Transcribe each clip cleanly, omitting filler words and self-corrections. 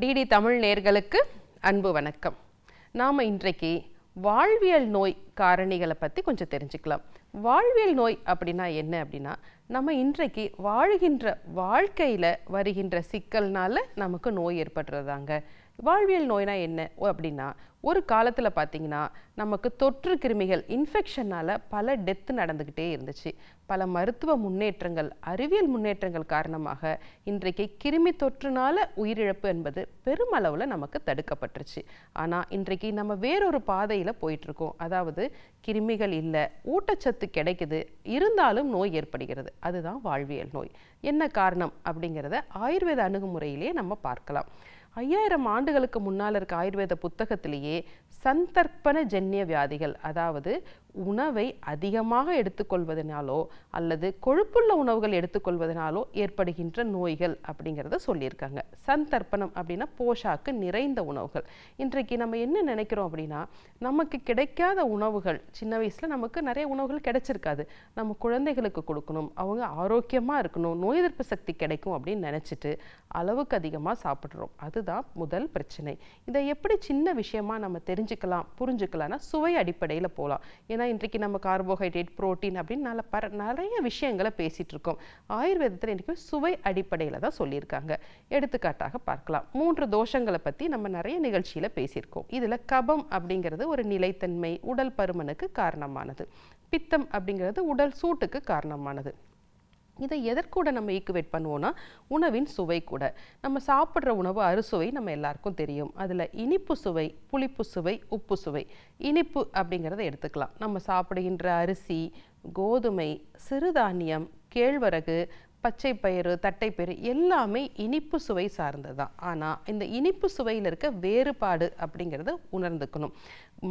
DD Tamil நேயர்களுக்கு அன்பு வணக்கம். நாம இன்றைக்கு வாழ்வியல் நோய் காரணிகளை பற்றி கொஞ்சம் தெரிஞ்சுக்கலாம். வாழ்வியல் நோய் அப்படின்னா என்ன அப்படின்னா, நம்ம இன்றைக்கு வாழ்கின்ற வாழ்க்கையில் வருகின்ற சிக்கல்னால நமக்கு நோய் ஏற்படுறதாங்க. வாழ்வியல் நோய்னா என்ன அப்படின்னா, ஒரு காலத்தில் பார்த்தீங்கன்னா நமக்கு தொற்று கிருமிகள் இன்ஃபெக்ஷனால் பல டெத்து நடந்துக்கிட்டே இருந்துச்சு. பல மருத்துவ முன்னேற்றங்கள், அறிவியல் முன்னேற்றங்கள் காரணமாக இன்றைக்கு கிருமி தொற்றுனால உயிரிழப்பு என்பது பெருமளவில் நமக்கு தடுக்கப்பட்டுருச்சு. ஆனால் இன்றைக்கு நம்ம வேறொரு பாதையில் போயிட்டுருக்கோம். அதாவது கிருமிகள் இல்லை, ஊட்டச்சத்து கிடைக்குது, இருந்தாலும் நோய் ஏற்படுகிறது. அதுதான் வாழ்வியல் நோய். என்ன காரணம் அப்படிங்கிறத ஆயுர்வேத அணுகுமுறையிலேயே நம்ம பார்க்கலாம். 5000 ஆண்டுகளுக்கு முன்னால் இருக்க ஆயுர்வேத புத்தகத்திலேயே சந்தர்ப்பண ஜன்னிய வியாதிகள், அதாவது உணவை அதிகமாக எடுத்துக்கொள்வதனாலோ அல்லது கொழுப்புள்ள உணவுகள் எடுத்துக்கொள்வதனாலோ ஏற்படுகின்ற நோய்கள் அப்படிங்கிறத சொல்லியிருக்காங்க. சந்தர்ப்பணம் அப்படின்னா போஷாக்கு நிறைந்த உணவுகள். இன்றைக்கு நம்ம என்ன நினைக்கிறோம் அப்படின்னா, நமக்கு கிடைக்காத உணவுகள், சின்ன வயசில் நமக்கு நிறைய உணவுகள் கிடைச்சிருக்காது, நம்ம குழந்தைகளுக்கு கொடுக்கணும், அவங்க ஆரோக்கியமாக இருக்கணும், நோய் எதிர்ப்பு சக்தி கிடைக்கும் அப்படின்னு நினச்சிட்டு அளவுக்கு அதிகமாக சாப்பிட்றோம். அதுதான் முதல் பிரச்சனை. இதை எப்படி சின்ன விஷயமா நம்ம தெரிஞ்சுக்கலாம், புரிஞ்சுக்கலாம்னா சுவை அடிப்படையில் போகலாம். ஏன்னா இன்றைக்கு நம்ம கார்போஹைட்ரேட், புரோட்டீன் அப்படின்னு நிறைய விஷயங்களை பேசிகிட்டு இருக்கோம். ஆயுர்வேதத்தில் இன்றைக்கி சுவை அடிப்படையில் தான் சொல்லியிருக்காங்க. எடுத்துக்காட்டாக பார்க்கலாம். 3 தோஷங்களை பற்றி நம்ம நிறைய நிகழ்ச்சியில் பேசியிருக்கோம். இதில் கபம் அப்படிங்கிறது ஒரு நிலைத்தன்மை, உடல் பருமனுக்கு காரணமானது. பித்தம் அப்படிங்கிறது உடல் சூட்டுக்கு காரணமானது. இதை எதற்கூட நம்ம ஈக்குவேட் பண்ணுவோம்னா, உணவின் சுவை கூட. நம்ம சாப்பிட்ற உணவு அறுசுவை நம்ம எல்லாருக்கும் தெரியும். அதில் இனிப்பு சுவை, புளிப்பு சுவை, உப்பு சுவை. இனிப்பு அப்படிங்கிறத எடுத்துக்கலாம். நம்ம சாப்பிடுகின்ற அரிசி, கோதுமை, சிறுதானியம், கேழ்வரகு, பச்சை பயிறு, தட்டைப்பயிறு எல்லாமே இனிப்பு சுவை சார்ந்தது தான். ஆனால் இந்த இனிப்பு சுவையில் இருக்க வேறுபாடு அப்படிங்கிறத உணர்ந்துக்கணும்.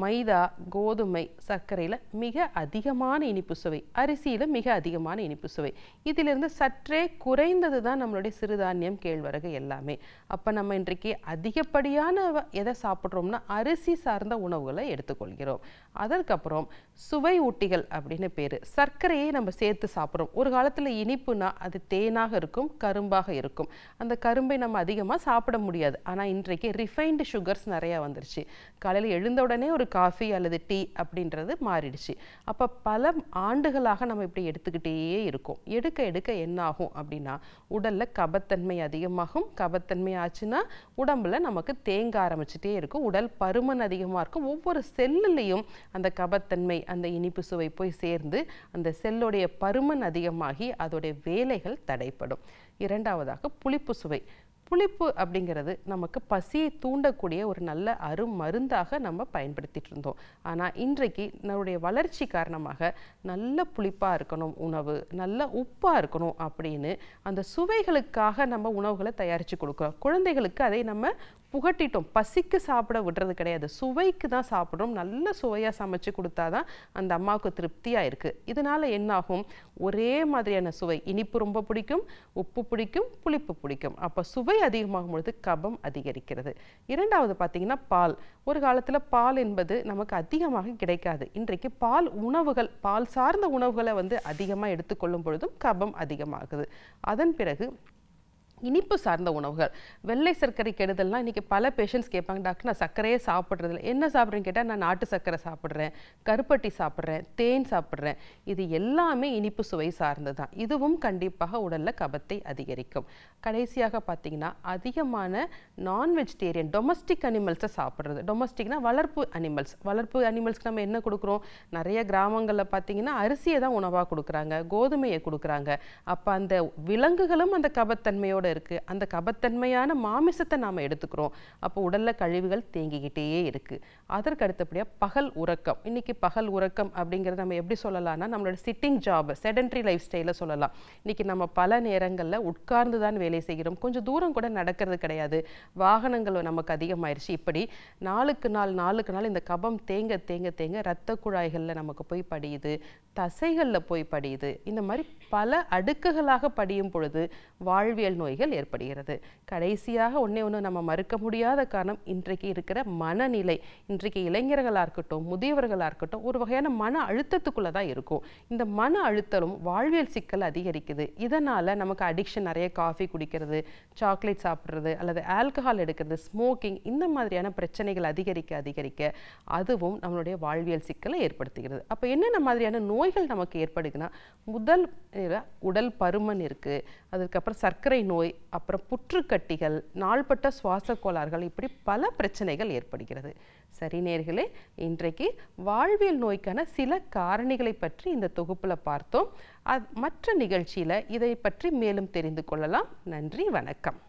மைதா, கோதுமை, சர்க்கரையில் மிக அதிகமான இனிப்பு சுவை, அரிசியில் மிக அதிகமான இனிப்பு சுவை. இதிலிருந்து சற்றே குறைந்தது தான் நம்மளுடைய சிறுதானியம், கேழ்வரகு எல்லாமே. அப்போ நம்ம இன்றைக்கு அதிகப்படியான எதை சாப்பிட்றோம்னா அரிசி சார்ந்த உணவுகளை எடுத்துக்கொள்கிறோம். அதற்கப்புறம் சுவை ஊட்டிகள் அப்படின்னு பேர். சர்க்கரையை நம்ம சேர்த்து சாப்பிட்றோம். ஒரு காலத்தில் இனிப்புனா அது தேனாக இருக்கும், கரும்பாக இருக்கும். அந்த கரும்பை நம்ம அதிகமாக சாப்பிட முடியாது. ஆனால் இன்றைக்கு ரிஃபைன்டு சுகர்ஸ் நிறையா வந்துருச்சு. காலையில் எழுந்த உடனே ஒரு காஃபி அல்லது டீ அப்படின்றது மாறிடுச்சு. அப்போ பல ஆண்டுகளாக நம்ம இப்படி எடுத்துக்கிட்டே இருக்கோம். எடுக்க எடுக்க என்ன ஆகும் அப்படின்னா, உடலில் கபத்தன்மை அதிகமாகும். கபத்தன்மை ஆச்சுன்னா உடம்புல நமக்கு தேங்க ஆரம்பிச்சுட்டே இருக்கும். உடல் பருமன் அதிகமாக இருக்கும். ஒவ்வொரு செல்லுலேயும் அந்த கபத்தன்மை, அந்த இனிப்பு சுவை போய் சேர்ந்து அந்த செல்லுடைய பருமன் அதிகமாகி அதோடைய வேலைகள் தடைப்படும். இரண்டாவதாக புளிப்பு சுவை. புளிப்பு அப்படிங்கிறது நமக்கு பசியை தூண்டக்கூடிய ஒரு நல்ல அருமருந்தாக நம்ம பயன்படுத்திட்டு இருந்தோம். ஆனால் இன்றைக்கு நம்முடைய வளர்ச்சி காரணமாக நல்ல புளிப்பாக இருக்கணும் உணவு, நல்ல உப்பாக இருக்கணும் அப்படின்னு அந்த சுவைகளுக்காக நம்ம உணவுகளை தயாரித்து கொடுக்குறோம். குழந்தைகளுக்கு அதை நம்ம புகட்டிட்டோம். பசிக்கு சாப்பிட விடுறது கிடையாது, சுவைக்கு தான் சாப்பிட்றோம். நல்ல சுவையாக சமைச்சு கொடுத்தாதான் அந்த அம்மாவுக்கு திருப்தியாக இருக்குது. இதனால் என்னாகும், ஒரே மாதிரியான சுவை, இனிப்பு ரொம்ப பிடிக்கும், உப்பு பிடிக்கும், புளிப்பு பிடிக்கும். அப்போ சுவை அதிகமாகும் பொழுது கபம் அதிகரிக்கிறது. இரண்டாவது பார்த்தீங்கன்னா பால். ஒரு காலத்தில் பால் என்பது நமக்கு அதிகமாக கிடைக்காது. இன்றைக்கு பால் உணவுகள், பால் சார்ந்த உணவுகளை அதிகமாக எடுத்துக்கொள்ளும் பொழுதும் கபம் அதிகமாகுது. அதன் பிறகு இனிப்பு சார்ந்த உணவுகள். வெள்ளை சர்க்கரை கெடுதல்னால் இன்றைக்கி பல பேஷண்ட்ஸ் கேட்பாங்க, டாக்டர் நான் சர்க்கரையே சாப்பிட்றதில்ல, என்ன சாப்பிட்றேன்னு கேட்டால் நான் நாட்டு சர்க்கரை சாப்பிட்றேன், கருப்பட்டி சாப்பிட்றேன், தேன் சாப்பிட்றேன். இது எல்லாமே இனிப்பு சுவை சார்ந்து தான். இதுவும் கண்டிப்பாக உடலில் கபத்தை அதிகரிக்கும். கடைசியாக பார்த்திங்கன்னா அதிகமான நான் வெஜிடேரியன் டொமஸ்டிக் அனிமல்ஸை சாப்பிட்றது. டொமஸ்டிக்னா வளர்ப்பு அனிமல்ஸ். வளர்ப்பு அனிமல்ஸ்க்கு நம்ம என்ன கொடுக்குறோம், நிறைய கிராமங்களில் பார்த்திங்கன்னா அரிசியை தான் உணவாக கொடுக்குறாங்க, கோதுமையை கொடுக்குறாங்க. அப்போ அந்த விலங்குகளும் அந்த கபத்தன்மையோடு இருக்குது. அந்த கபத்தன்மையான மாமிசத்தை நாம் எடுத்துக்கிறோம். அப்போ உடல்ல கழிவுகள் தேங்கிக்கிட்டே இருக்குது. அதற்கு அடுத்தபடியாக பகல் உறக்கம். இன்னைக்கு பகல் உறக்கம் அப்படிங்கிறது நம்ம எப்படி சொல்லலாம்னா, நம்மளோட சிட்டிங் ஜாப், செடன்ட்ரி லைஃப் ஸ்டைலை சொல்லலாம். இன்னைக்கு நம்ம பல நேரங்களில் உட்கார்ந்து தான் வேலை செய்கிறோம். கொஞ்சம் தூரம் கூட நடக்கிறது கிடையாது. வாகனங்கள் நமக்கு அதிகமாயிருச்சு. இப்படி நாளுக்கு நாள் இந்த கபம் தேங்க தேங்க தேங்க இரத்த குழாய்களில் நமக்கு போய் படியுது, தசைகளில் போய் படியுது. இந்த மாதிரி பல அடுக்குகளாக படியும் பொழுது வாழ்வியல் நோய்கள் நோய்கள் ஏற்படுகிறது. கடைசியாக ஒண்ணே ஒன்று நம்ம மறுக்க முடியாத காரணம் இன்றைக்கு இருக்கிற மனநிலை. இன்றைக்கு இளைஞர்களாக இருக்கட்டும், முதியவர்களாக இருக்கட்டும், ஒரு வகையான மன அழுத்தத்துக்குள்ளே தான் இருக்கும். இந்த மன அழுத்தமும் வாழ்வியல் சிக்கல் அதிகரிக்குது. இதனால் நமக்கு அடிக்ஷன், நிறைய காஃபி குடிக்கிறது, சாக்லேட் சாப்பிட்றது அல்லது ஆல்கஹால் எடுக்கிறது, ஸ்மோக்கிங், இந்த மாதிரியான பிரச்சனைகள் அதிகரிக்க அதுவும் நம்மளுடைய வாழ்வியல் சிக்கலை ஏற்படுத்துகிறது. அப்போ என்னென்ன மாதிரியான நோய்கள் நமக்கு ஏற்படுதுன்னா, முதல் உடல் பருமன் இருக்குது, அதுக்கப்புறம் சர்க்கரை நோய், அப்புறம் புற்றுக்கட்டிகள், நாள்பட்ட சுவாச கோளாறுகள், இப்படி பல பிரச்சனைகள் ஏற்படுகிறது. சரி நேயர்களே, இன்றைக்கு வாழ்வியல் நோய்க்கான சில காரணிகளை பற்றி இந்த தொகுப்பில் பார்த்தோம். மற்ற நிகழ்ச்சியில் இதை பற்றி மேலும் தெரிந்து கொள்ளலாம். நன்றி, வணக்கம்.